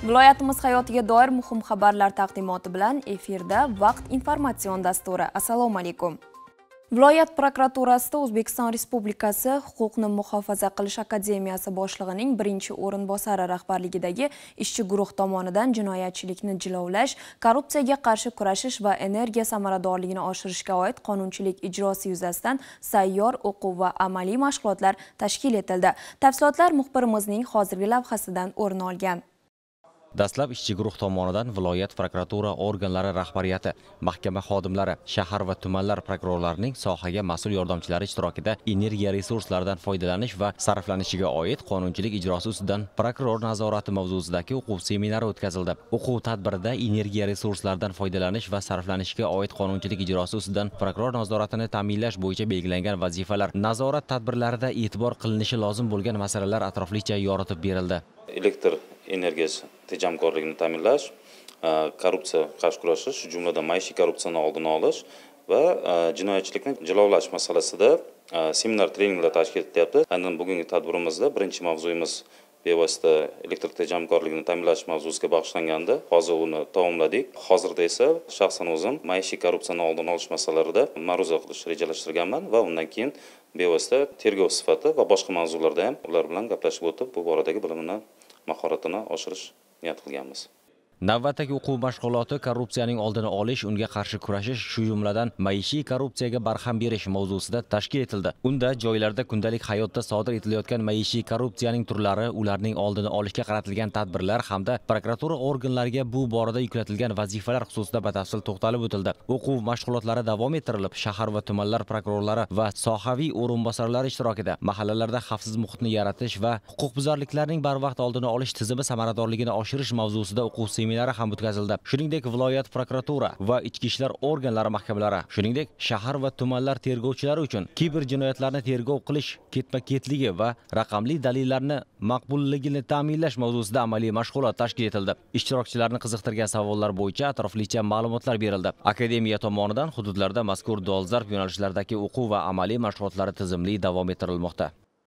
Viloyatimiz hayotiga doir muhim xabarlar taqdimoti bilan efirda Vaqt informatsion dasturi. Assalomu alaykum. Viloyat prokuraturasida O'zbekiston Respublikasi Huquqni muhofaza qilish akademiyasi boshlig'ining birinchi o'rinbosari rahbarligidagi ishchi guruh tomonidan jinoyatchilikni jilovlash, korrupsiyaga qarshi kurashish va energiya samaradorligini oshirishga oid qonunchilik ijrosi yuzasidan sayyor o'quv va amaliy mashg'ulotlar tashkil etildi. Tafsilotlar muxbirimizning hozirgi lavhasidan o'rin olgan. Dastlab ishchi guruh tomonidan viloyat prokuratura organlari rahbariyati, mahkama xodimlari, shahar va tumanlar prokurorlarining sohaga mas'ul yordamchilari ishtirokida energiya resurslaridan foydalanish va sarflanishiga oid qonunchilik ijrosi ustidan prokuror nazorati mavzusidagi o'quv seminari o'tkazildi. O'quv tadbirida energiya resurslaridan foydalanish va sarflanishga oid qonunchilik ijrosi ustidan prokuror nazoratini ta'minlash bo'yicha belgilangan vazifalar, nazorat tadbirlarida e'tibor qilinishi lozim bo'lgan masalalar atroflicha yoritib berildi. Elektr energiyasi tejamkorligini ta'minlash, korrupsiya qarshi kurashish, shu jumladan maishiy korrupsiyani oldini olish va jinoyatchilikni jilovlash masalasida seminar treninglar tashkil etilyapti. Aynan bugungi tadbirimizda birinchi mavzuyimiz bevosita elektr tejamkorligini ta'minlash mavzusiga bag'ishlangandi. Hozir uni tamomladik. Hozirda esa shaxsan o'zim maishiy korrupsiyani oldini olish masalalarida ma'ruza qilish rejalashtirganman va undan keyin bevosita tergov sifati va boshqa mavzularda ham ular bilan gaplashib o'tib, bu boradagi bilimini, mahoratini oshirish niyat qilganmiz. Navbatdagi o'quv mashg'uloti korrupsiyaning oldini olish, unga qarshi kurashish, shu jumladan maishiy korrupsiyaga barham berish mavzusida tashkil etildi. Unda joylarda kundalik hayotda sodir etilayotgan maishiy korrupsiyaning turlari, ularning oldini olishga qaratilgan tadbirlar hamda prokuratura organlariga bu borada yuklatilgan vazifalar xususida batafsil to'xtalib o'tildi. O'quv mashg'ulotlari davom ettirilib, shahar va tumanlar prokurorlari va sohaviy o'rinbosarlari ishtirokida mahallalarda xavfsiz muhitni yaratish va huquqbuzarliklarning barvaqt oldini olish tizimi samaradorligini oshirish mavzusida o'quv seminari ham o'tkazildi. Shuningdek, viloyat prokuratura va ichki ishlar organlari mahkamalari, shuningdek, shahar va tumanlar tergovchilari uchun kiber jinoyatlarni tergov qilish, ketma-ketligi va raqamli dalillarni maqbulligini ta'minlash mavzusida amaliy mashg'ulot tashkil etildi. Ishtirokchilarni qiziqtirgan savollar bo'yicha atroflicha ma'lumotlar berildi. Akademiya tomonidan hududlarda mazkur dolzarb yo'nalishlardagi o'quv va amaliy mashg'ulotlari tizimli davom ettirilmoqda.